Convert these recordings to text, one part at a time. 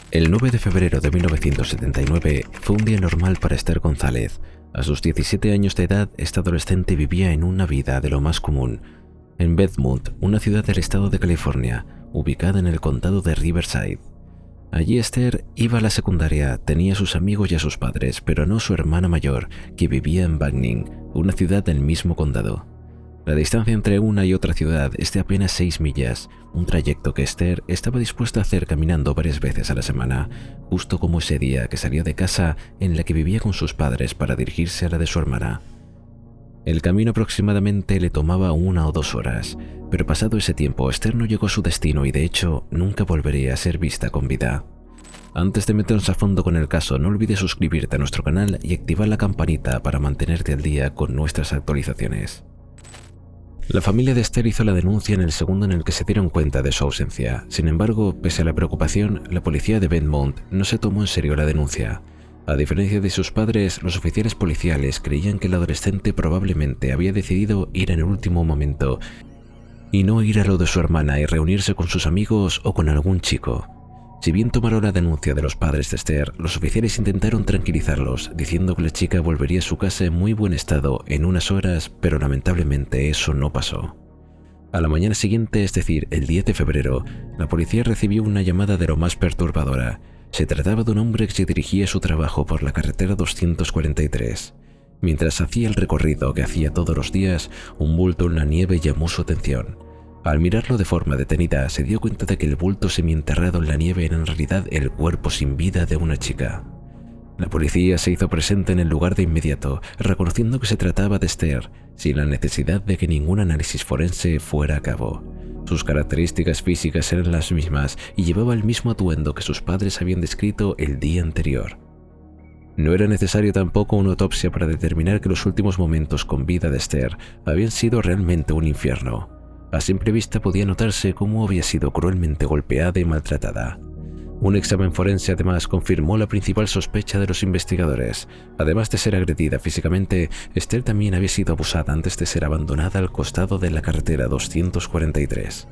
El 9 de febrero de 1979 fue un día normal para Esther González. A sus 17 años de edad, esta adolescente vivía en una vida de lo más común, en Bethmont, una ciudad del estado de California, ubicada en el condado de Riverside. Allí Esther iba a la secundaria, tenía a sus amigos y a sus padres, pero no su hermana mayor, que vivía en Banning, una ciudad del mismo condado. La distancia entre una y otra ciudad es de apenas 6 millas, un trayecto que Esther estaba dispuesta a hacer caminando varias veces a la semana, justo como ese día que salió de casa en la que vivía con sus padres para dirigirse a la de su hermana. El camino aproximadamente le tomaba 1 o 2 horas, pero pasado ese tiempo Esther no llegó a su destino y de hecho nunca volvería a ser vista con vida. Antes de meternos a fondo con el caso, no olvides suscribirte a nuestro canal y activar la campanita para mantenerte al día con nuestras actualizaciones. La familia de Esther hizo la denuncia en el segundo en el que se dieron cuenta de su ausencia. Sin embargo, pese a la preocupación, la policía de Bethmont no se tomó en serio la denuncia. A diferencia de sus padres, los oficiales policiales creían que el adolescente probablemente había decidido ir en el último momento y no ir a lo de su hermana y reunirse con sus amigos o con algún chico. Si bien tomaron la denuncia de los padres de Esther, los oficiales intentaron tranquilizarlos, diciendo que la chica volvería a su casa en muy buen estado en unas horas, pero lamentablemente eso no pasó. A la mañana siguiente, es decir, el 10 de febrero, la policía recibió una llamada de lo más perturbadora. Se trataba de un hombre que se dirigía a su trabajo por la carretera 243. Mientras hacía el recorrido que hacía todos los días, un bulto en la nieve llamó su atención. Al mirarlo de forma detenida, se dio cuenta de que el bulto semienterrado en la nieve era en realidad el cuerpo sin vida de una chica. La policía se hizo presente en el lugar de inmediato, reconociendo que se trataba de Esther, sin la necesidad de que ningún análisis forense fuera a cabo. Sus características físicas eran las mismas y llevaba el mismo atuendo que sus padres habían descrito el día anterior. No era necesario tampoco una autopsia para determinar que los últimos momentos con vida de Esther habían sido realmente un infierno. A simple vista podía notarse cómo había sido cruelmente golpeada y maltratada. Un examen forense además confirmó la principal sospecha de los investigadores. Además de ser agredida físicamente, Esther también había sido abusada antes de ser abandonada al costado de la carretera 243.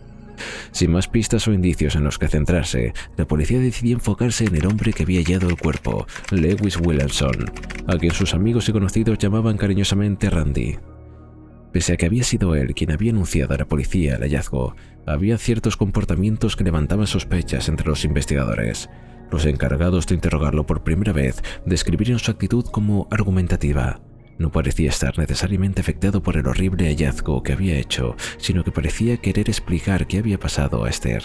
Sin más pistas o indicios en los que centrarse, la policía decidió enfocarse en el hombre que había hallado el cuerpo, Lewis Williamson, a quien sus amigos y conocidos llamaban cariñosamente Randy. Pese a que había sido él quien había anunciado a la policía el hallazgo, había ciertos comportamientos que levantaban sospechas entre los investigadores. Los encargados de interrogarlo por primera vez describieron su actitud como argumentativa. No parecía estar necesariamente afectado por el horrible hallazgo que había hecho, sino que parecía querer explicar qué había pasado a Esther.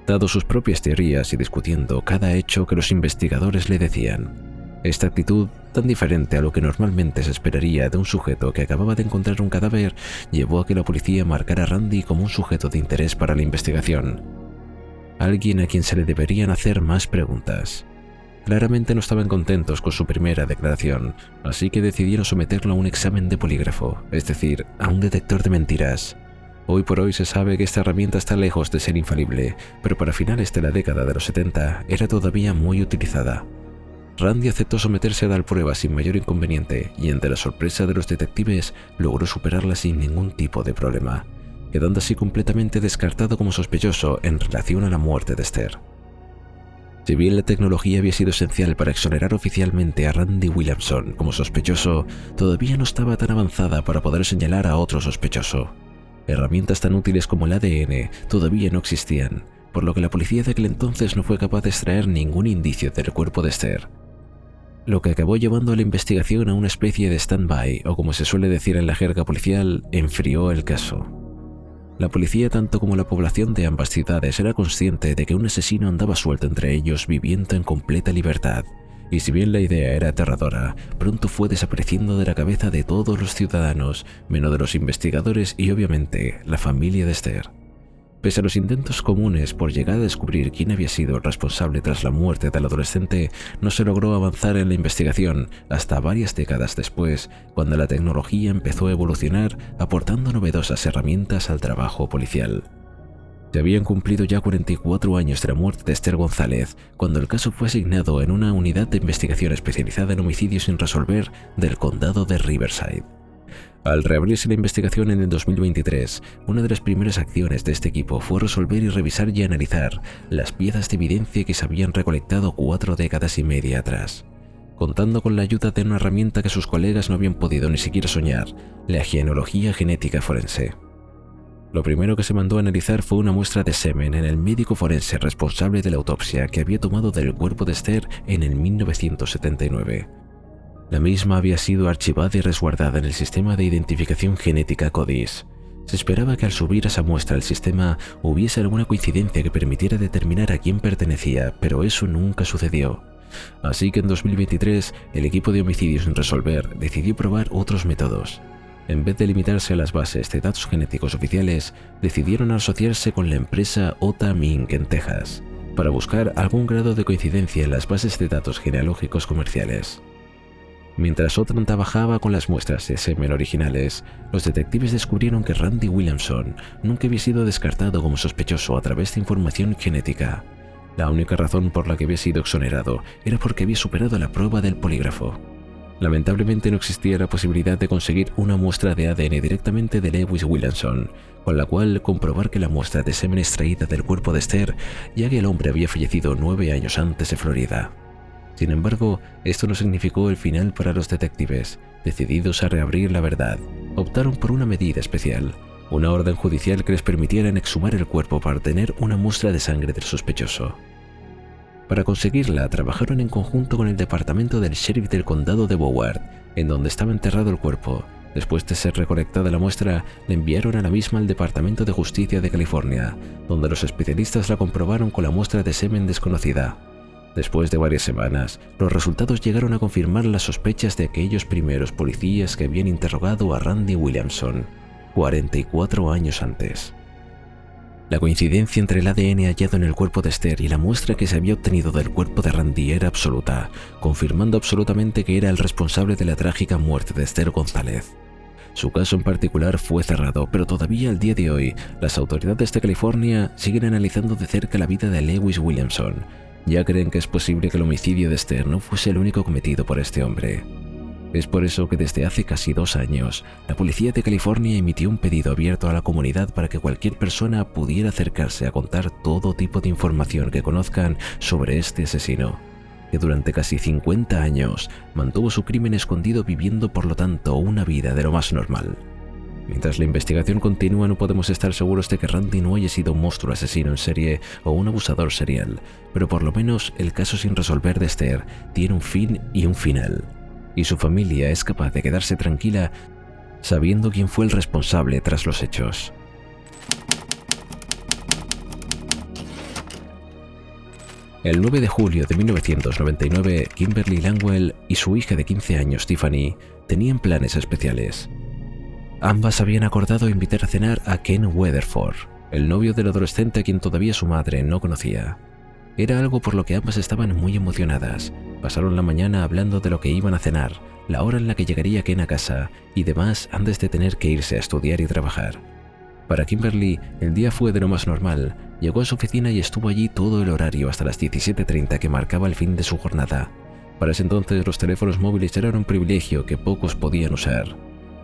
Dado sus propias teorías y discutiendo cada hecho que los investigadores le decían. Esta actitud, tan diferente a lo que normalmente se esperaría de un sujeto que acababa de encontrar un cadáver, llevó a que la policía marcara a Randy como un sujeto de interés para la investigación. Alguien a quien se le deberían hacer más preguntas. Claramente no estaban contentos con su primera declaración, así que decidieron someterlo a un examen de polígrafo, es decir, a un detector de mentiras. Hoy por hoy se sabe que esta herramienta está lejos de ser infalible, pero para finales de la década de los 70 era todavía muy utilizada. Randy aceptó someterse a dar pruebas sin mayor inconveniente y ante la sorpresa de los detectives logró superarla sin ningún tipo de problema, quedando así completamente descartado como sospechoso en relación a la muerte de Esther. Si bien la tecnología había sido esencial para exonerar oficialmente a Randy Williamson como sospechoso, todavía no estaba tan avanzada para poder señalar a otro sospechoso. Herramientas tan útiles como el ADN todavía no existían, por lo que la policía de aquel entonces no fue capaz de extraer ningún indicio del cuerpo de Esther, lo que acabó llevando a la investigación a una especie de stand-by, o como se suele decir en la jerga policial, enfrió el caso. La policía, tanto como la población de ambas ciudades, era consciente de que un asesino andaba suelto entre ellos viviendo en completa libertad, y si bien la idea era aterradora, pronto fue desapareciendo de la cabeza de todos los ciudadanos, menos de los investigadores y obviamente la familia de Esther. Pese a los intentos comunes por llegar a descubrir quién había sido el responsable tras la muerte del adolescente, no se logró avanzar en la investigación hasta varias décadas después, cuando la tecnología empezó a evolucionar aportando novedosas herramientas al trabajo policial. Se habían cumplido ya 44 años de la muerte de Esther González, cuando el caso fue asignado en una unidad de investigación especializada en homicidios sin resolver del condado de Riverside. Al reabrirse la investigación en el 2023, una de las primeras acciones de este equipo fue resolver y revisar y analizar las piezas de evidencia que se habían recolectado 4 décadas y media atrás, contando con la ayuda de una herramienta que sus colegas no habían podido ni siquiera soñar, la genealogía genética forense. Lo primero que se mandó a analizar fue una muestra de semen en el médico forense responsable de la autopsia que había tomado del cuerpo de Esther en el 1979. La misma había sido archivada y resguardada en el sistema de identificación genética CODIS. Se esperaba que al subir esa muestra al sistema hubiese alguna coincidencia que permitiera determinar a quién pertenecía, pero eso nunca sucedió. Así que en 2023, el equipo de homicidios sin resolver decidió probar otros métodos. En vez de limitarse a las bases de datos genéticos oficiales, decidieron asociarse con la empresa Otam Inc. en Texas, para buscar algún grado de coincidencia en las bases de datos genealógicos comerciales. Mientras Otam trabajaba con las muestras de semen originales, los detectives descubrieron que Randy Williamson nunca había sido descartado como sospechoso a través de información genética. La única razón por la que había sido exonerado era porque había superado la prueba del polígrafo. Lamentablemente no existía la posibilidad de conseguir una muestra de ADN directamente de Lewis Williamson, con la cual comprobar que la muestra de semen extraída del cuerpo de Esther, ya que el hombre había fallecido 9 años antes en Florida. Sin embargo, esto no significó el final para los detectives. Decididos a reabrir la verdad, optaron por una medida especial, una orden judicial que les permitiera exhumar el cuerpo para tener una muestra de sangre del sospechoso. Para conseguirla, trabajaron en conjunto con el departamento del sheriff del condado de Broward, en donde estaba enterrado el cuerpo. Después de ser recolectada la muestra, la enviaron a la misma al Departamento de Justicia de California, donde los especialistas la comprobaron con la muestra de semen desconocida. Después de varias semanas, los resultados llegaron a confirmar las sospechas de aquellos primeros policías que habían interrogado a Randy Williamson 44 años antes. La coincidencia entre el ADN hallado en el cuerpo de Esther y la muestra que se había obtenido del cuerpo de Randy era absoluta, confirmando absolutamente que era el responsable de la trágica muerte de Esther González. Su caso en particular fue cerrado, pero todavía al día de hoy, las autoridades de California siguen analizando de cerca la vida de Lewis Williamson. Ya creen que es posible que el homicidio de Esther no fuese el único cometido por este hombre. Es por eso que desde hace casi 2 años, la policía de California emitió un pedido abierto a la comunidad para que cualquier persona pudiera acercarse a contar todo tipo de información que conozcan sobre este asesino, que durante casi 50 años mantuvo su crimen escondido, viviendo por lo tanto una vida de lo más normal. Mientras la investigación continúa, no podemos estar seguros de que Randy no haya sido un monstruo asesino en serie o un abusador serial, pero por lo menos el caso sin resolver de Esther tiene un fin y un final, y su familia es capaz de quedarse tranquila sabiendo quién fue el responsable tras los hechos. El 9 de julio de 1999, Kimberly Langwell y su hija de 15 años, Tiffany, tenían planes especiales. Ambas habían acordado invitar a cenar a Ken Weatherford, el novio del adolescente a quien todavía su madre no conocía. Era algo por lo que ambas estaban muy emocionadas. Pasaron la mañana hablando de lo que iban a cenar, la hora en la que llegaría Ken a casa y demás antes de tener que irse a estudiar y trabajar. Para Kimberly, el día fue de lo más normal. Llegó a su oficina y estuvo allí todo el horario hasta las 17:30 que marcaba el fin de su jornada. Para ese entonces los teléfonos móviles eran un privilegio que pocos podían usar,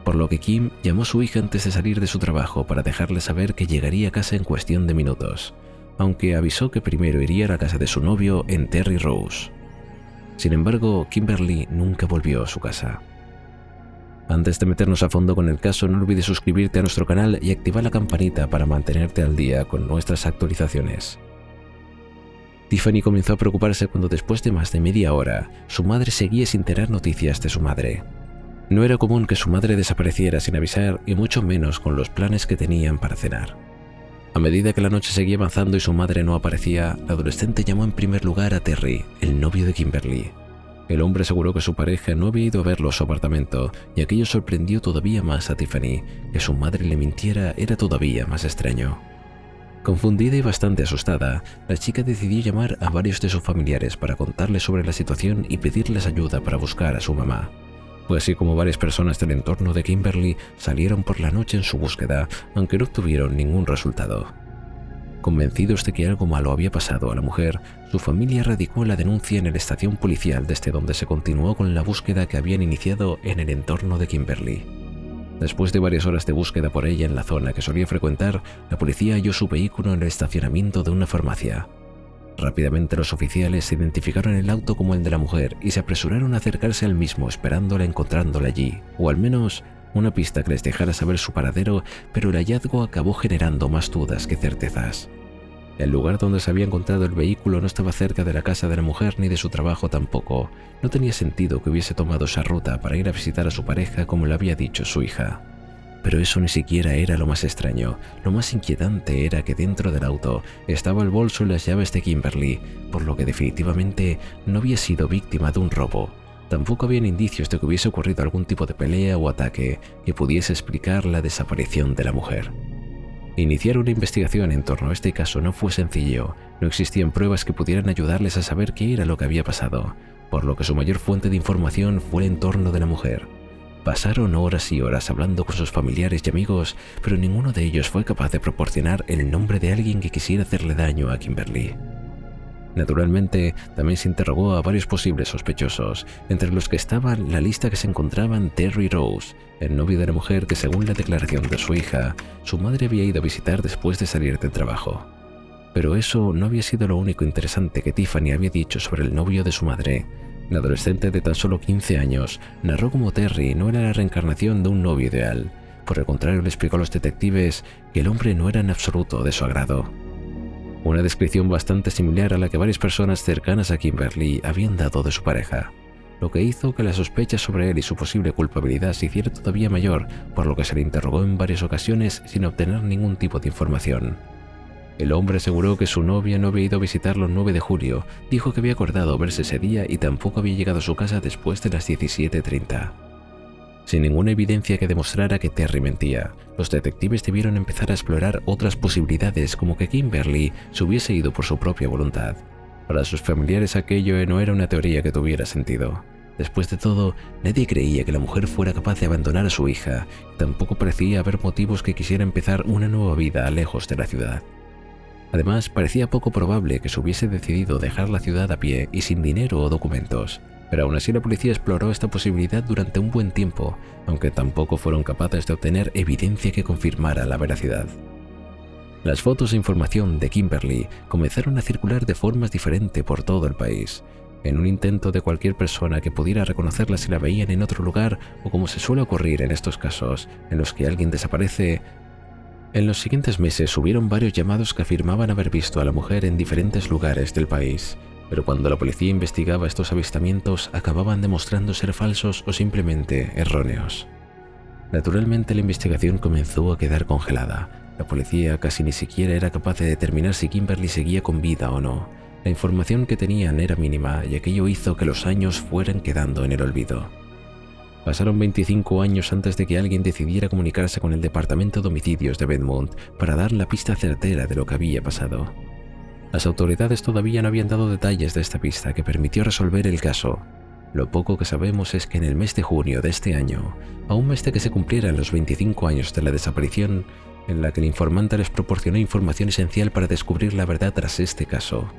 por lo que Kim llamó a su hija antes de salir de su trabajo para dejarle saber que llegaría a casa en cuestión de minutos, aunque avisó que primero iría a la casa de su novio en Terry Rose. Sin embargo, Kimberly nunca volvió a su casa. Antes de meternos a fondo con el caso, no olvides suscribirte a nuestro canal y activar la campanita para mantenerte al día con nuestras actualizaciones. Tiffany comenzó a preocuparse cuando después de más de media hora, su madre seguía sin tener noticias de su madre. No era común que su madre desapareciera sin avisar, y mucho menos con los planes que tenían para cenar. A medida que la noche seguía avanzando y su madre no aparecía, la adolescente llamó en primer lugar a Terry, el novio de Kimberly. El hombre aseguró que su pareja no había ido a verlo a su apartamento, y aquello sorprendió todavía más a Tiffany. Que su madre le mintiera era todavía más extraño. Confundida y bastante asustada, la chica decidió llamar a varios de sus familiares para contarles sobre la situación y pedirles ayuda para buscar a su mamá. Fue así como varias personas del entorno de Kimberly salieron por la noche en su búsqueda, aunque no obtuvieron ningún resultado. Convencidos de que algo malo había pasado a la mujer, su familia radicó la denuncia en la estación policial, desde donde se continuó con la búsqueda que habían iniciado en el entorno de Kimberly. Después de varias horas de búsqueda por ella en la zona que solía frecuentar, la policía halló su vehículo en el estacionamiento de una farmacia. Rápidamente los oficiales identificaron el auto como el de la mujer y se apresuraron a acercarse al mismo esperándola encontrándola allí, o al menos una pista que les dejara saber su paradero, pero el hallazgo acabó generando más dudas que certezas. El lugar donde se había encontrado el vehículo no estaba cerca de la casa de la mujer ni de su trabajo tampoco. No tenía sentido que hubiese tomado esa ruta para ir a visitar a su pareja como le había dicho su hija. Pero eso ni siquiera era lo más extraño. Lo más inquietante era que dentro del auto estaba el bolso y las llaves de Kimberly, por lo que definitivamente no había sido víctima de un robo. Tampoco habían indicios de que hubiese ocurrido algún tipo de pelea o ataque que pudiese explicar la desaparición de la mujer. Iniciar una investigación en torno a este caso no fue sencillo. No existían pruebas que pudieran ayudarles a saber qué era lo que había pasado, por lo que su mayor fuente de información fue el entorno de la mujer. Pasaron horas y horas hablando con sus familiares y amigos, pero ninguno de ellos fue capaz de proporcionar el nombre de alguien que quisiera hacerle daño a Kimberly. Naturalmente, también se interrogó a varios posibles sospechosos, entre los que estaban la lista que se encontraban Terry Rose, el novio de la mujer que, según la declaración de su hija, su madre había ido a visitar después de salir del trabajo. Pero eso no había sido lo único interesante que Tiffany había dicho sobre el novio de su madre. La adolescente de tan solo 15 años narró cómo Terry no era la reencarnación de un novio ideal. Por el contrario, le explicó a los detectives que el hombre no era en absoluto de su agrado. Una descripción bastante similar a la que varias personas cercanas a Kimberly habían dado de su pareja, lo que hizo que la sospecha sobre él y su posible culpabilidad se hiciera todavía mayor, por lo que se le interrogó en varias ocasiones sin obtener ningún tipo de información. El hombre aseguró que su novia no había ido a visitarlo el 9 de julio, dijo que había acordado verse ese día y tampoco había llegado a su casa después de las 17:30. Sin ninguna evidencia que demostrara que Terry mentía, los detectives debieron empezar a explorar otras posibilidades, como que Kimberly se hubiese ido por su propia voluntad. Para sus familiares aquello no era una teoría que tuviera sentido. Después de todo, nadie creía que la mujer fuera capaz de abandonar a su hija, y tampoco parecía haber motivos que quisiera empezar una nueva vida lejos de la ciudad. Además, parecía poco probable que se hubiese decidido dejar la ciudad a pie y sin dinero o documentos. Pero aún así la policía exploró esta posibilidad durante un buen tiempo, aunque tampoco fueron capaces de obtener evidencia que confirmara la veracidad. Las fotos e información de Kimberly comenzaron a circular de formas diferentes por todo el país, en un intento de cualquier persona que pudiera reconocerla si la veían en otro lugar o como se suele ocurrir en estos casos, en los que alguien desaparece. En los siguientes meses hubieron varios llamados que afirmaban haber visto a la mujer en diferentes lugares del país. Pero cuando la policía investigaba estos avistamientos, acababan demostrando ser falsos o simplemente erróneos. Naturalmente, la investigación comenzó a quedar congelada. La policía casi ni siquiera era capaz de determinar si Kimberly seguía con vida o no. La información que tenían era mínima y aquello hizo que los años fueran quedando en el olvido. Pasaron 25 años antes de que alguien decidiera comunicarse con el Departamento de Homicidios de Bedmont para dar la pista certera de lo que había pasado. Las autoridades todavía no habían dado detalles de esta pista que permitió resolver el caso. Lo poco que sabemos es que en el mes de junio de este año, a un mes de que se cumplieran los 25 años de la desaparición, en la que el informante les proporcionó información esencial para descubrir la verdad tras este caso.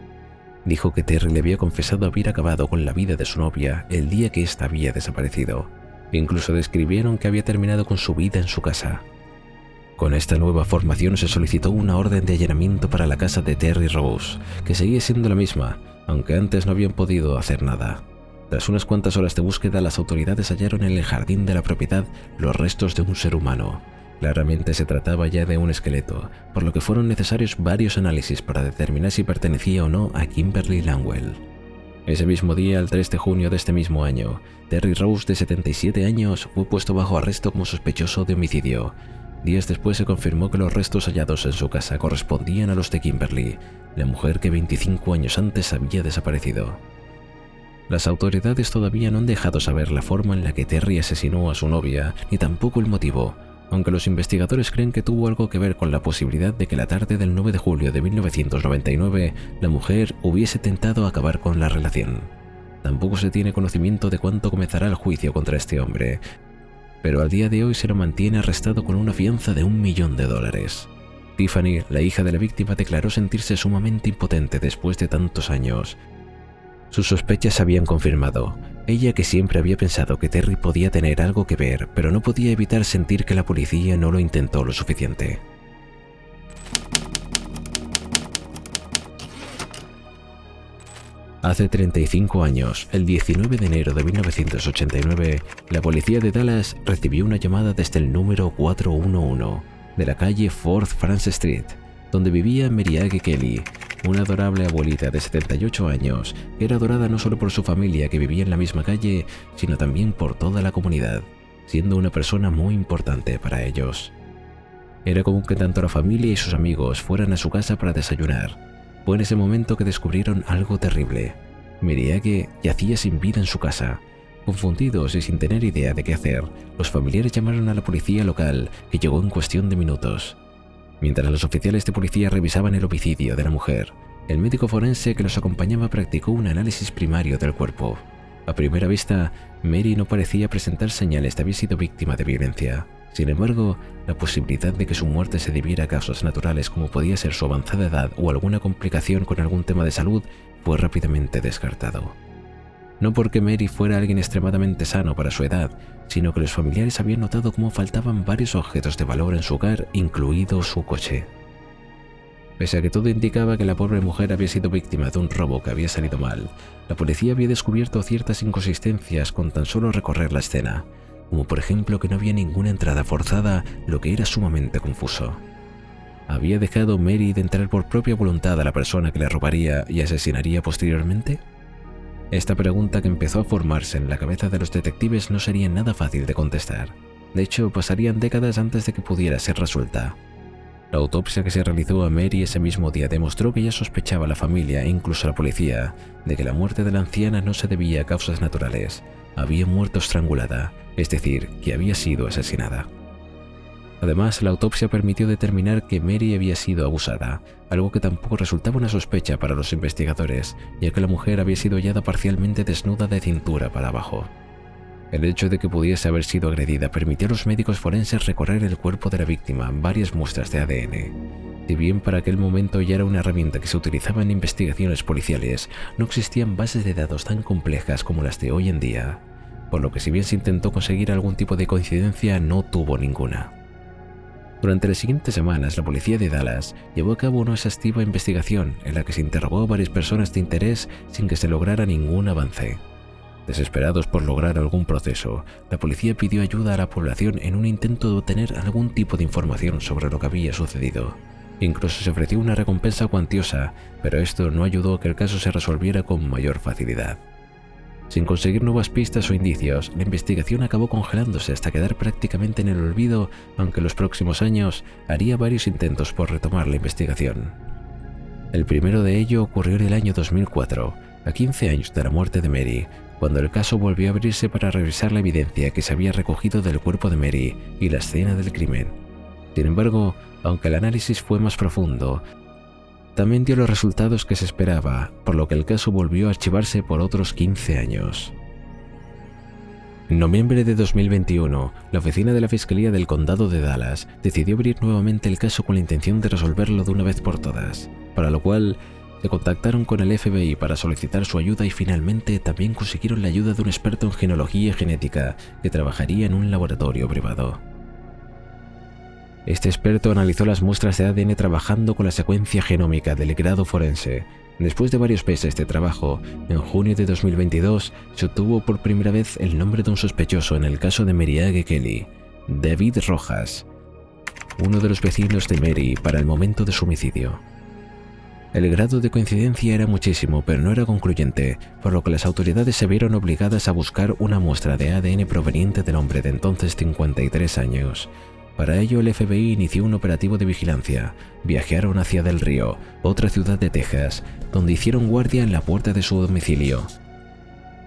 Dijo que Terry le había confesado haber acabado con la vida de su novia el día que ésta había desaparecido. Incluso describieron que había terminado con su vida en su casa. Con esta nueva formación se solicitó una orden de allanamiento para la casa de Terry Rose, que seguía siendo la misma, aunque antes no habían podido hacer nada. Tras unas cuantas horas de búsqueda, las autoridades hallaron en el jardín de la propiedad los restos de un ser humano. Claramente se trataba ya de un esqueleto, por lo que fueron necesarios varios análisis para determinar si pertenecía o no a Kimberly Langwell. Ese mismo día, el 3 de junio de este mismo año, Terry Rose, de 77 años, fue puesto bajo arresto como sospechoso de homicidio. Días después se confirmó que los restos hallados en su casa correspondían a los de Kimberly, la mujer que 25 años antes había desaparecido. Las autoridades todavía no han dejado saber la forma en la que Terry asesinó a su novia, ni tampoco el motivo, aunque los investigadores creen que tuvo algo que ver con la posibilidad de que la tarde del 9 de julio de 1999 la mujer hubiese tentado acabar con la relación. Tampoco se tiene conocimiento de cuánto comenzará el juicio contra este hombre, pero al día de hoy se lo mantiene arrestado con una fianza de $1 millón. Tiffany, la hija de la víctima, declaró sentirse sumamente impotente después de tantos años. Sus sospechas se habían confirmado. Ella, que siempre había pensado que Terry podía tener algo que ver, pero no podía evitar sentir que la policía no lo intentó lo suficiente. Hace 35 años, el 19 de enero de 1989, la policía de Dallas recibió una llamada desde el número 411 de la calle Fourth France Street, donde vivía Meriage Kelly, una adorable abuelita de 78 años que era adorada no solo por su familia que vivía en la misma calle, sino también por toda la comunidad, siendo una persona muy importante para ellos. Era común que tanto la familia y sus amigos fueran a su casa para desayunar. Fue en ese momento que descubrieron algo terrible. Meriage yacía sin vida en su casa. Confundidos y sin tener idea de qué hacer, los familiares llamaron a la policía local, que llegó en cuestión de minutos. Mientras los oficiales de policía revisaban el homicidio de la mujer, el médico forense que los acompañaba practicó un análisis primario del cuerpo. A primera vista, Mary no parecía presentar señales de haber sido víctima de violencia. Sin embargo, la posibilidad de que su muerte se debiera a causas naturales como podía ser su avanzada edad o alguna complicación con algún tema de salud fue rápidamente descartado. No porque Mary fuera alguien extremadamente sano para su edad, sino que los familiares habían notado cómo faltaban varios objetos de valor en su hogar, incluido su coche. Pese a que todo indicaba que la pobre mujer había sido víctima de un robo que había salido mal, la policía había descubierto ciertas inconsistencias con tan solo recorrer la escena, como por ejemplo que no había ninguna entrada forzada, lo que era sumamente confuso. ¿Había dejado Mary de entrar por propia voluntad a la persona que la robaría y asesinaría posteriormente? Esta pregunta, que empezó a formarse en la cabeza de los detectives, no sería nada fácil de contestar. De hecho, pasarían décadas antes de que pudiera ser resuelta. La autopsia que se realizó a Mary ese mismo día demostró que ya sospechaba la familia e incluso la policía de que la muerte de la anciana no se debía a causas naturales. Había muerto estrangulada, es decir, que había sido asesinada. Además, la autopsia permitió determinar que Mary había sido abusada, algo que tampoco resultaba una sospecha para los investigadores, ya que la mujer había sido hallada parcialmente desnuda de cintura para abajo. El hecho de que pudiese haber sido agredida permitió a los médicos forenses recorrer el cuerpo de la víctima varias muestras de ADN. Si bien para aquel momento ya era una herramienta que se utilizaba en investigaciones policiales, no existían bases de datos tan complejas como las de hoy en día, por lo que si bien se intentó conseguir algún tipo de coincidencia, no tuvo ninguna. Durante las siguientes semanas, la policía de Dallas llevó a cabo una exhaustiva investigación en la que se interrogó a varias personas de interés sin que se lograra ningún avance. Desesperados por lograr algún proceso, la policía pidió ayuda a la población en un intento de obtener algún tipo de información sobre lo que había sucedido. Incluso se ofreció una recompensa cuantiosa, pero esto no ayudó a que el caso se resolviera con mayor facilidad. Sin conseguir nuevas pistas o indicios, la investigación acabó congelándose hasta quedar prácticamente en el olvido, aunque en los próximos años haría varios intentos por retomar la investigación. El primero de ello ocurrió en el año 2004, a 15 años de la muerte de Mary, cuando el caso volvió a abrirse para revisar la evidencia que se había recogido del cuerpo de Mary y la escena del crimen. Sin embargo, aunque el análisis fue más profundo, también dio los resultados que se esperaba, por lo que el caso volvió a archivarse por otros 15 años. En noviembre de 2021, la oficina de la Fiscalía del Condado de Dallas decidió abrir nuevamente el caso con la intención de resolverlo de una vez por todas, para lo cual se contactaron con el FBI para solicitar su ayuda y finalmente también consiguieron la ayuda de un experto en genealogía y genética que trabajaría en un laboratorio privado. Este experto analizó las muestras de ADN trabajando con la secuencia genómica del grado forense. Después de varios meses de trabajo, en junio de 2022 se obtuvo por primera vez el nombre de un sospechoso en el caso de Meriage Kelly, David Rojas, uno de los vecinos de Mary para el momento de su homicidio. El grado de coincidencia era muchísimo, pero no era concluyente, por lo que las autoridades se vieron obligadas a buscar una muestra de ADN proveniente del hombre de entonces 53 años. Para ello, el FBI inició un operativo de vigilancia. Viajaron hacia Del Río, otra ciudad de Texas, donde hicieron guardia en la puerta de su domicilio.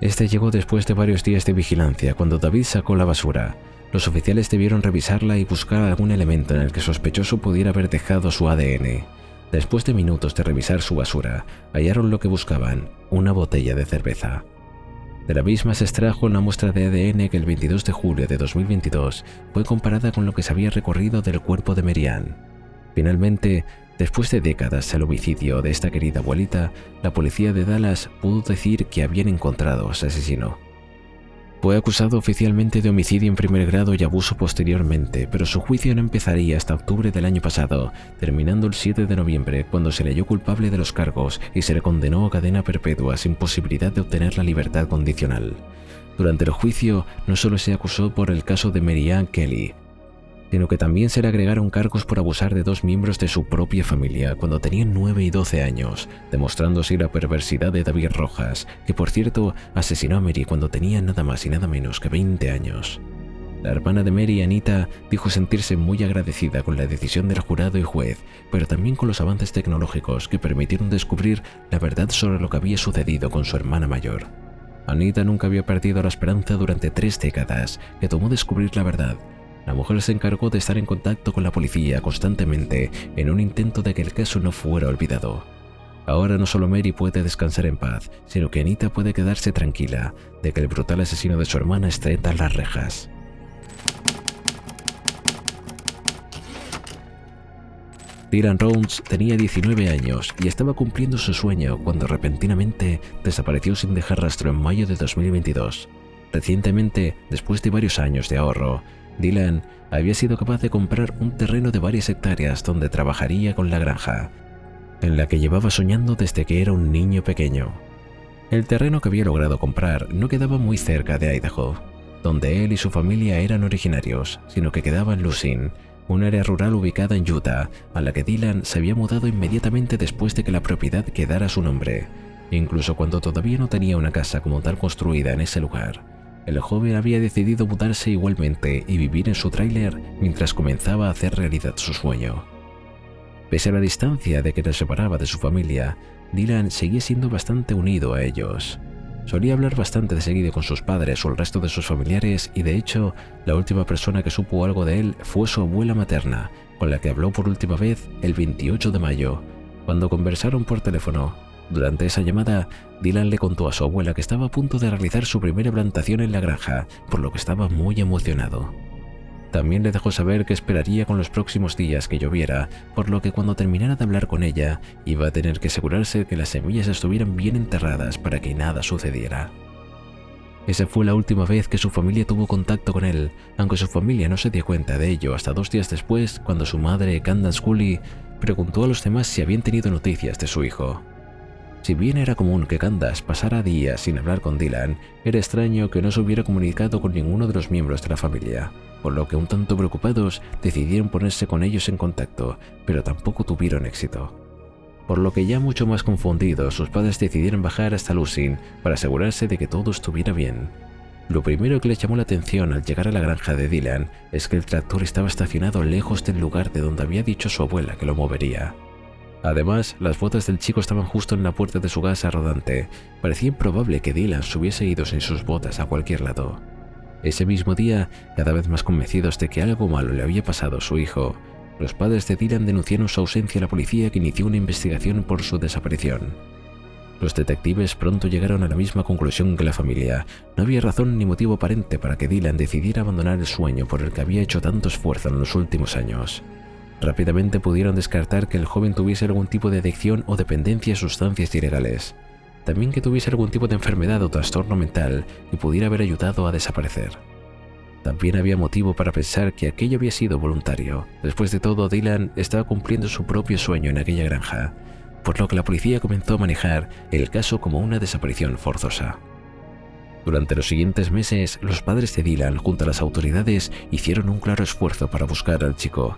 Este llegó después de varios días de vigilancia, cuando David sacó la basura. Los oficiales debieron revisarla y buscar algún elemento en el que el sospechoso pudiera haber dejado su ADN. Después de minutos de revisar su basura, hallaron lo que buscaban, una botella de cerveza. De la misma se extrajo una muestra de ADN que el 22 de julio de 2022 fue comparada con lo que se había recorrido del cuerpo de Mary Ann. Finalmente, después de décadas del homicidio de esta querida abuelita, la policía de Dallas pudo decir que habían encontrado a su asesino. Fue acusado oficialmente de homicidio en primer grado y abuso posteriormente, pero su juicio no empezaría hasta octubre del año pasado, terminando el 7 de noviembre, cuando se le halló culpable de los cargos y se le condenó a cadena perpetua sin posibilidad de obtener la libertad condicional. Durante el juicio, no solo se acusó por el caso de Mary Ann Kelly, sino que también se le agregaron cargos por abusar de 2 miembros de su propia familia cuando tenían 9 y 12 años, demostrando así la perversidad de David Rojas, que por cierto asesinó a Mary cuando tenía nada más y nada menos que 20 años. La hermana de Mary, Anita, dijo sentirse muy agradecida con la decisión del jurado y juez, pero también con los avances tecnológicos que permitieron descubrir la verdad sobre lo que había sucedido con su hermana mayor. Anita nunca había perdido la esperanza durante 3 décadas que tomó descubrir la verdad. La mujer se encargó de estar en contacto con la policía constantemente en un intento de que el caso no fuera olvidado. Ahora no solo Mary puede descansar en paz, sino que Anita puede quedarse tranquila de que el brutal asesino de su hermana esté tras las rejas. Dylan Rhodes tenía 19 años y estaba cumpliendo su sueño cuando repentinamente desapareció sin dejar rastro en mayo de 2022. Recientemente, después de varios años de ahorro, Dylan había sido capaz de comprar un terreno de varias hectáreas donde trabajaría con la granja, en la que llevaba soñando desde que era un niño pequeño. El terreno que había logrado comprar no quedaba muy cerca de Idaho, donde él y su familia eran originarios, sino que quedaba en Lucin, un área rural ubicada en Utah, a la que Dylan se había mudado inmediatamente después de que la propiedad quedara a su nombre, incluso cuando todavía no tenía una casa como tal construida en ese lugar. El joven había decidido mudarse igualmente y vivir en su tráiler mientras comenzaba a hacer realidad su sueño. Pese a la distancia de que le separaba de su familia, Dylan seguía siendo bastante unido a ellos. Solía hablar bastante de seguido con sus padres o el resto de sus familiares y de hecho, la última persona que supo algo de él fue su abuela materna, con la que habló por última vez el 28 de mayo, cuando conversaron por teléfono. Durante esa llamada, Dylan le contó a su abuela que estaba a punto de realizar su primera plantación en la granja, por lo que estaba muy emocionado. También le dejó saber que esperaría con los próximos días que lloviera, por lo que cuando terminara de hablar con ella, iba a tener que asegurarse que las semillas estuvieran bien enterradas para que nada sucediera. Esa fue la última vez que su familia tuvo contacto con él, aunque su familia no se dio cuenta de ello hasta 2 días después, cuando su madre, Candace Cooley, preguntó a los demás si habían tenido noticias de su hijo. Si bien era común que Candace pasara días sin hablar con Dylan, era extraño que no se hubiera comunicado con ninguno de los miembros de la familia, por lo que un tanto preocupados decidieron ponerse con ellos en contacto, pero tampoco tuvieron éxito. Por lo que ya mucho más confundidos, sus padres decidieron bajar hasta Lucin para asegurarse de que todo estuviera bien. Lo primero que les llamó la atención al llegar a la granja de Dylan es que el tractor estaba estacionado lejos del lugar de donde había dicho su abuela que lo movería. Además, las botas del chico estaban justo en la puerta de su casa rodante. Parecía improbable que Dylan se hubiese ido sin sus botas a cualquier lado. Ese mismo día, cada vez más convencidos de que algo malo le había pasado a su hijo, los padres de Dylan denunciaron su ausencia a la policía, que inició una investigación por su desaparición. Los detectives pronto llegaron a la misma conclusión que la familia. No había razón ni motivo aparente para que Dylan decidiera abandonar el sueño por el que había hecho tanto esfuerzo en los últimos años. Rápidamente pudieron descartar que el joven tuviese algún tipo de adicción o dependencia a sustancias ilegales. También que tuviese algún tipo de enfermedad o trastorno mental que pudiera haber ayudado a desaparecer. También había motivo para pensar que aquello había sido voluntario. Después de todo, Dylan estaba cumpliendo su propio sueño en aquella granja, por lo que la policía comenzó a manejar el caso como una desaparición forzosa. Durante los siguientes meses, los padres de Dylan junto a las autoridades hicieron un claro esfuerzo para buscar al chico.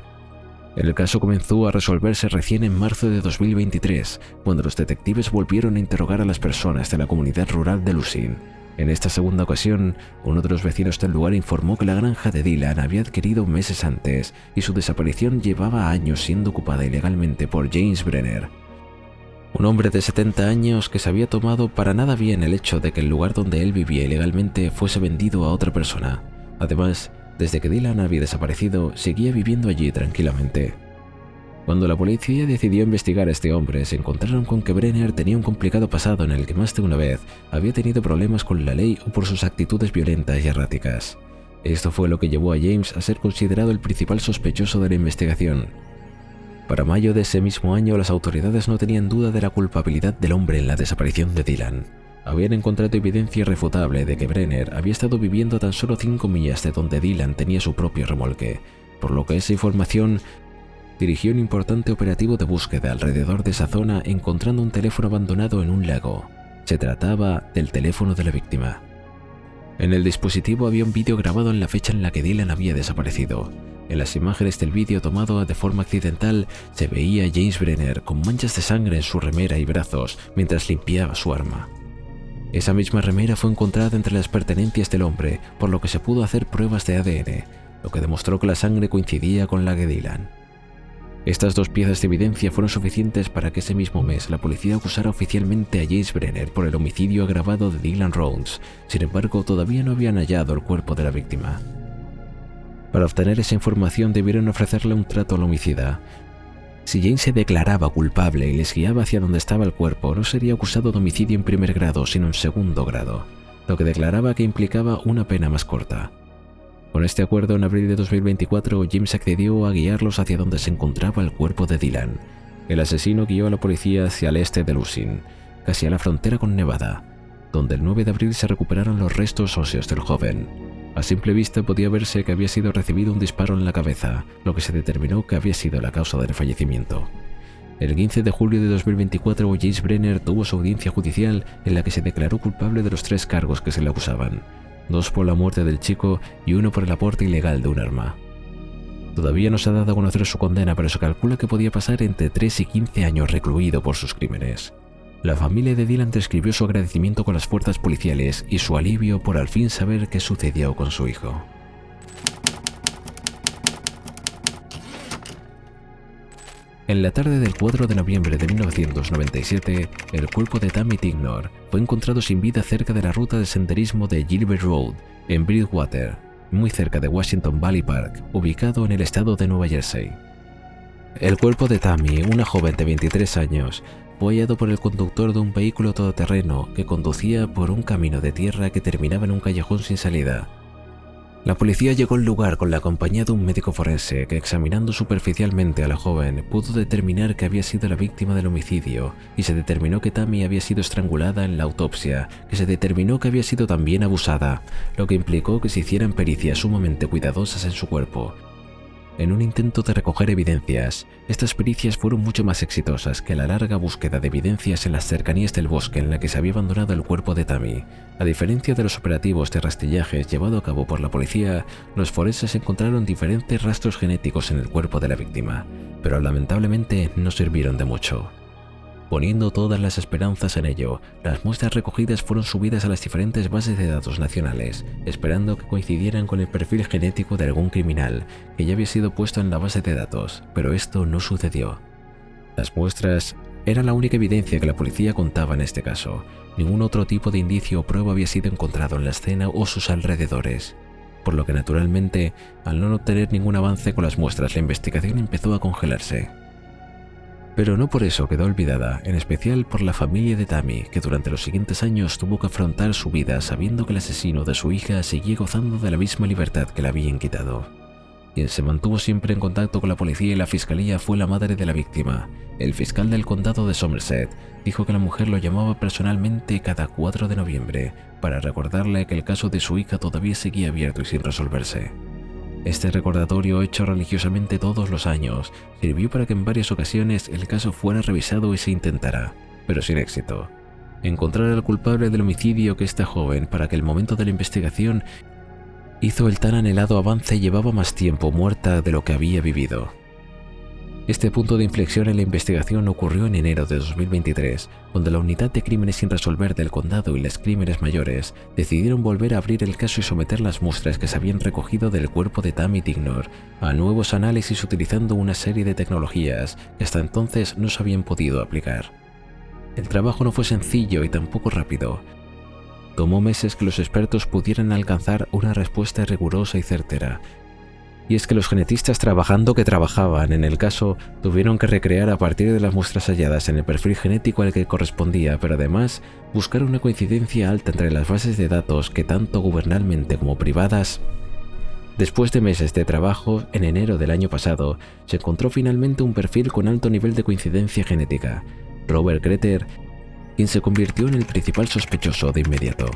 El caso comenzó a resolverse recién en marzo de 2023, cuando los detectives volvieron a interrogar a las personas de la comunidad rural de Lucin. En esta segunda ocasión, uno de los vecinos del lugar informó que la granja de Dylan había adquirido meses antes y su desaparición llevaba años siendo ocupada ilegalmente por James Brenner, un hombre de 70 años que se había tomado para nada bien el hecho de que el lugar donde él vivía ilegalmente fuese vendido a otra persona. Además, desde que Dylan había desaparecido, seguía viviendo allí tranquilamente. Cuando la policía decidió investigar a este hombre, se encontraron con que Brenner tenía un complicado pasado en el que más de una vez había tenido problemas con la ley o por sus actitudes violentas y erráticas. Esto fue lo que llevó a James a ser considerado el principal sospechoso de la investigación. Para mayo de ese mismo año, las autoridades no tenían duda de la culpabilidad del hombre en la desaparición de Dylan. Habían encontrado evidencia irrefutable de que Brenner había estado viviendo a tan solo 5 millas de donde Dylan tenía su propio remolque, por lo que esa información dirigió un importante operativo de búsqueda alrededor de esa zona, encontrando un teléfono abandonado en un lago. Se trataba del teléfono de la víctima. En el dispositivo había un vídeo grabado en la fecha en la que Dylan había desaparecido. En las imágenes del vídeo tomado de forma accidental se veía a James Brenner con manchas de sangre en su remera y brazos mientras limpiaba su arma. Esa misma remera fue encontrada entre las pertenencias del hombre, por lo que se pudo hacer pruebas de ADN, lo que demostró que la sangre coincidía con la de Dylan. Estas dos piezas de evidencia fueron suficientes para que ese mismo mes la policía acusara oficialmente a James Brenner por el homicidio agravado de Dylan Rhodes. Sin embargo, todavía no habían hallado el cuerpo de la víctima. Para obtener esa información debieron ofrecerle un trato al homicida. Si James se declaraba culpable y les guiaba hacia donde estaba el cuerpo, no sería acusado de homicidio en primer grado, sino en segundo grado, lo que declaraba que implicaba una pena más corta. Con este acuerdo, en abril de 2024, James accedió a guiarlos hacia donde se encontraba el cuerpo de Dylan. El asesino guió a la policía hacia el este de Lucin, casi a la frontera con Nevada, donde el 9 de abril se recuperaron los restos óseos del joven. A simple vista podía verse que había sido recibido un disparo en la cabeza, lo que se determinó que había sido la causa del fallecimiento. El 15 de julio de 2024, James Brenner tuvo su audiencia judicial en la que se declaró culpable de los 3 cargos que se le acusaban: 2 por la muerte del chico y 1 por el aporte ilegal de un arma. Todavía no se ha dado a conocer su condena, pero se calcula que podía pasar entre 3 y 15 años recluido por sus crímenes. La familia de Dylan describió su agradecimiento con las fuerzas policiales y su alivio por al fin saber qué sucedió con su hijo. En la tarde del 4 de noviembre de 1997, el cuerpo de Tammy Tignor fue encontrado sin vida cerca de la ruta de senderismo de Gilbert Road, en Bridgewater, muy cerca de Washington Valley Park, ubicado en el estado de Nueva Jersey. El cuerpo de Tammy, una joven de 23 años, fue hallado por el conductor de un vehículo todoterreno que conducía por un camino de tierra que terminaba en un callejón sin salida. La policía llegó al lugar con la compañía de un médico forense que, examinando superficialmente a la joven, pudo determinar que había sido la víctima del homicidio, y se determinó que Tammy había sido estrangulada en la autopsia, que se determinó que había sido también abusada, lo que implicó que se hicieran pericias sumamente cuidadosas en su cuerpo. En un intento de recoger evidencias, estas pericias fueron mucho más exitosas que la larga búsqueda de evidencias en las cercanías del bosque en la que se había abandonado el cuerpo de Tammy. A diferencia de los operativos de rastrillaje llevados a cabo por la policía, los forenses encontraron diferentes rastros genéticos en el cuerpo de la víctima, pero lamentablemente no sirvieron de mucho. Poniendo todas las esperanzas en ello, las muestras recogidas fueron subidas a las diferentes bases de datos nacionales, esperando que coincidieran con el perfil genético de algún criminal que ya había sido puesto en la base de datos, pero esto no sucedió. Las muestras eran la única evidencia que la policía contaba en este caso. Ningún otro tipo de indicio o prueba había sido encontrado en la escena o sus alrededores, por lo que naturalmente, al no obtener ningún avance con las muestras, la investigación empezó a congelarse. Pero no por eso quedó olvidada, en especial por la familia de Tammy, que durante los siguientes años tuvo que afrontar su vida sabiendo que el asesino de su hija seguía gozando de la misma libertad que le habían quitado. Quien se mantuvo siempre en contacto con la policía y la fiscalía fue la madre de la víctima. El fiscal del condado de Somerset dijo que la mujer lo llamaba personalmente cada 4 de noviembre para recordarle que el caso de su hija todavía seguía abierto y sin resolverse. Este recordatorio, hecho religiosamente todos los años, sirvió para que en varias ocasiones el caso fuera revisado y se intentara, pero sin éxito, encontrar al culpable del homicidio que esta joven, para que el momento de la investigación hizo el tan anhelado avance, llevaba más tiempo muerta de lo que había vivido. Este punto de inflexión en la investigación ocurrió en enero de 2023, donde la Unidad de Crímenes sin Resolver del Condado y los Crímenes Mayores decidieron volver a abrir el caso y someter las muestras que se habían recogido del cuerpo de Tammy Tignor a nuevos análisis utilizando una serie de tecnologías que hasta entonces no se habían podido aplicar. El trabajo no fue sencillo y tampoco rápido. Tomó meses que los expertos pudieran alcanzar una respuesta rigurosa y certera. Y es que los genetistas trabajaban en el caso tuvieron que recrear a partir de las muestras halladas en el perfil genético al que correspondía, pero además buscar una coincidencia alta entre las bases de datos que tanto gubernamentalmente como privadas. Después de meses de trabajo, en enero del año pasado, se encontró finalmente un perfil con alto nivel de coincidencia genética. Robert Kreter quien se convirtió en el principal sospechoso de inmediato.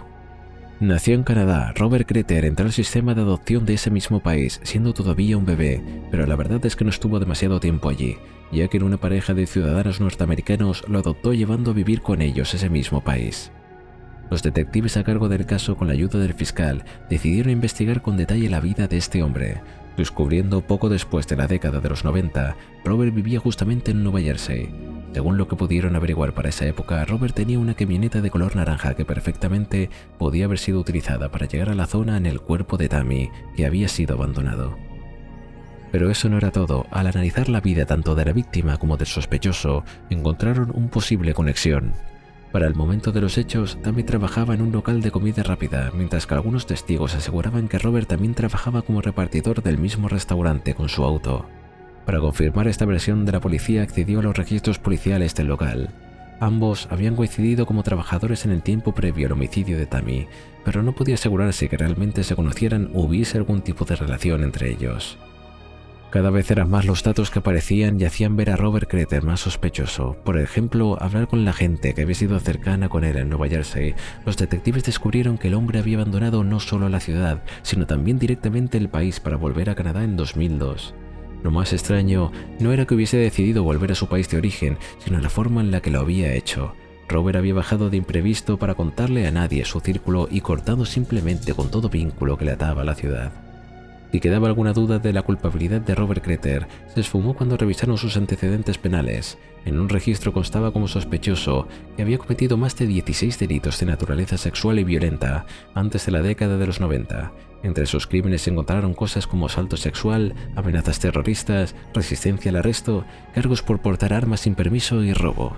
Nació en Canadá, Robert Creter entró al sistema de adopción de ese mismo país, siendo todavía un bebé, pero la verdad es que no estuvo demasiado tiempo allí, ya que en una pareja de ciudadanos norteamericanos lo adoptó llevando a vivir con ellos ese mismo país. Los detectives a cargo del caso, con la ayuda del fiscal, decidieron investigar con detalle la vida de este hombre, descubriendo poco después de la década de los 90, Robert vivía justamente en Nueva Jersey. Según lo que pudieron averiguar para esa época, Robert tenía una camioneta de color naranja que perfectamente podía haber sido utilizada para llegar a la zona en el cuerpo de Tammy, que había sido abandonado. Pero eso no era todo. Al analizar la vida tanto de la víctima como del sospechoso, encontraron una posible conexión. Para el momento de los hechos, Tammy trabajaba en un local de comida rápida, mientras que algunos testigos aseguraban que Robert también trabajaba como repartidor del mismo restaurante con su auto. Para confirmar esta versión de la policía, accedió a los registros policiales del local. Ambos habían coincidido como trabajadores en el tiempo previo al homicidio de Tammy, pero no podía asegurarse que realmente se conocieran o hubiese algún tipo de relación entre ellos. Cada vez eran más los datos que aparecían y hacían ver a Robert Creter más sospechoso. Por ejemplo, hablar con la gente que había sido cercana con él en Nueva Jersey. Los detectives descubrieron que el hombre había abandonado no solo la ciudad, sino también directamente el país para volver a Canadá en 2002. Lo más extraño no era que hubiese decidido volver a su país de origen, sino la forma en la que lo había hecho. Robert había bajado de imprevisto para contarle a nadie su círculo y cortado simplemente con todo vínculo que le ataba a la ciudad. Si quedaba alguna duda de la culpabilidad de Robert Creter, se esfumó cuando revisaron sus antecedentes penales. En un registro constaba como sospechoso que había cometido más de 16 delitos de naturaleza sexual y violenta antes de la década de los 90. Entre sus crímenes se encontraron cosas como asalto sexual, amenazas terroristas, resistencia al arresto, cargos por portar armas sin permiso y robo.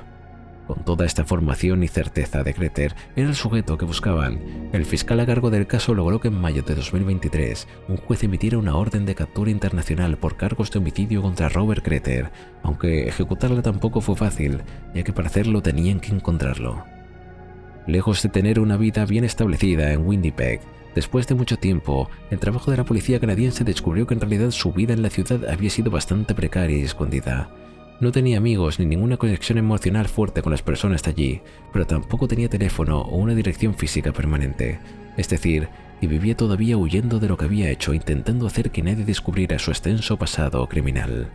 Con toda esta formación y certeza de Creter, era el sujeto que buscaban. El fiscal a cargo del caso logró que en mayo de 2023 un juez emitiera una orden de captura internacional por cargos de homicidio contra Robert Creter, aunque ejecutarla tampoco fue fácil, ya que para hacerlo tenían que encontrarlo. Lejos de tener una vida bien establecida en Winnipeg, después de mucho tiempo, el trabajo de la policía canadiense descubrió que en realidad su vida en la ciudad había sido bastante precaria y escondida. No tenía amigos ni ninguna conexión emocional fuerte con las personas de allí, pero tampoco tenía teléfono o una dirección física permanente. Es decir, y vivía todavía huyendo de lo que había hecho, intentando hacer que nadie descubriera su extenso pasado criminal.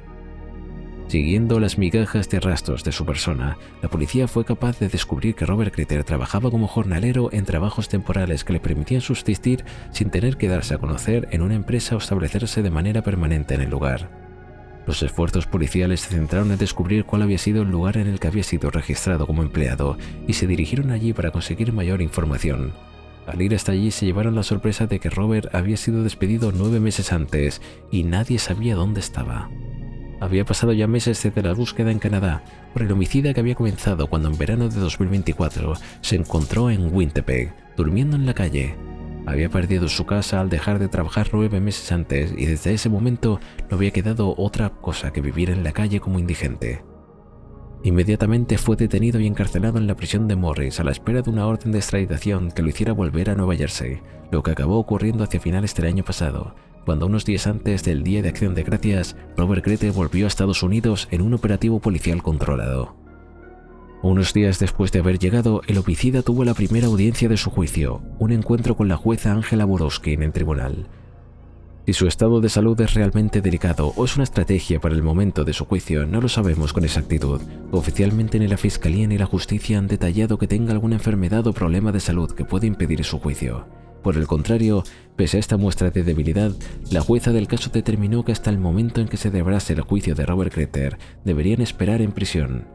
Siguiendo las migajas de rastros de su persona, la policía fue capaz de descubrir que Robert Creter trabajaba como jornalero en trabajos temporales que le permitían subsistir sin tener que darse a conocer en una empresa o establecerse de manera permanente en el lugar. Los esfuerzos policiales se centraron en descubrir cuál había sido el lugar en el que había sido registrado como empleado y se dirigieron allí para conseguir mayor información. Al ir hasta allí se llevaron la sorpresa de que Robert había sido despedido 9 meses antes y nadie sabía dónde estaba. Había pasado ya meses desde la búsqueda en Canadá por el homicida que había comenzado cuando en verano de 2024 se encontró en Winnipeg, durmiendo en la calle. Había perdido su casa al dejar de trabajar 9 meses antes y desde ese momento no había quedado otra cosa que vivir en la calle como indigente. Inmediatamente fue detenido y encarcelado en la prisión de Morris a la espera de una orden de extradición que lo hiciera volver a Nueva Jersey, lo que acabó ocurriendo hacia finales del año pasado, cuando unos días antes del Día de Acción de Gracias, Robert Creter volvió a Estados Unidos en un operativo policial controlado. Unos días después de haber llegado, el homicida tuvo la primera audiencia de su juicio, un encuentro con la jueza Angela Borowski en el tribunal. Si su estado de salud es realmente delicado o es una estrategia para el momento de su juicio, no lo sabemos con exactitud. Oficialmente ni la Fiscalía ni la Justicia han detallado que tenga alguna enfermedad o problema de salud que pueda impedir su juicio. Por el contrario, pese a esta muestra de debilidad, la jueza del caso determinó que hasta el momento en que se celebrase el juicio de Robert Creter, deberían esperar en prisión.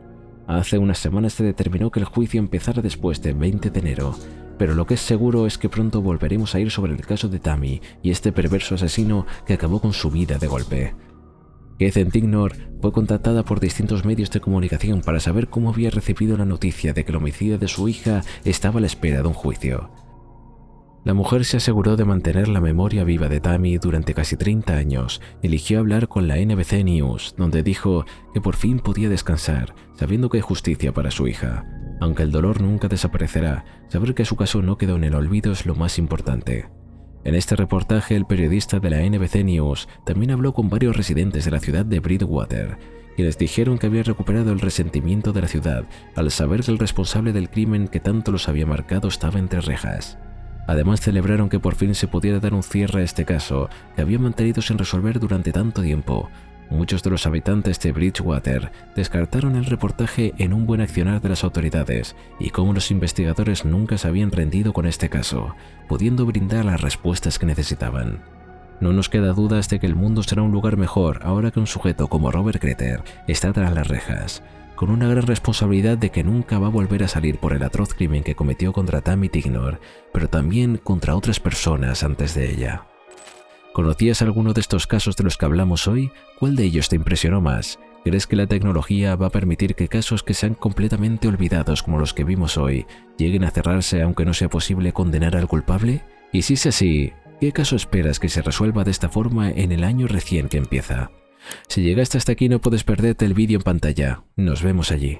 Hace unas semanas se determinó que el juicio empezara después del 20 de enero, pero lo que es seguro es que pronto volveremos a ir sobre el caso de Tammy y este perverso asesino que acabó con su vida de golpe. Heather Tignor fue contactada por distintos medios de comunicación para saber cómo había recibido la noticia de que el homicida de su hija estaba a la espera de un juicio. La mujer se aseguró de mantener la memoria viva de Tammy durante casi 30 años. Eligió hablar con la NBC News, donde dijo que por fin podía descansar, sabiendo que hay justicia para su hija. Aunque el dolor nunca desaparecerá, saber que su caso no quedó en el olvido es lo más importante. En este reportaje, el periodista de la NBC News también habló con varios residentes de la ciudad de Bridgewater, quienes dijeron que había recuperado el resentimiento de la ciudad al saber que el responsable del crimen que tanto los había marcado estaba entre rejas. Además, celebraron que por fin se pudiera dar un cierre a este caso que había mantenido sin resolver durante tanto tiempo. Muchos de los habitantes de Bridgewater descartaron el reportaje en un buen accionar de las autoridades y cómo los investigadores nunca se habían rendido con este caso, pudiendo brindar las respuestas que necesitaban. No nos queda dudas de que el mundo será un lugar mejor ahora que un sujeto como Robert Kreter está tras las rejas, con una gran responsabilidad de que nunca va a volver a salir por el atroz crimen que cometió contra Tammy Tignor, pero también contra otras personas antes de ella. ¿Conocías alguno de estos casos de los que hablamos hoy? ¿Cuál de ellos te impresionó más? ¿Crees que la tecnología va a permitir que casos que sean completamente olvidados como los que vimos hoy lleguen a cerrarse aunque no sea posible condenar al culpable? Y si es así, ¿qué caso esperas que se resuelva de esta forma en el año recién que empieza? Si llegaste hasta aquí no puedes perderte el vídeo en pantalla. Nos vemos allí.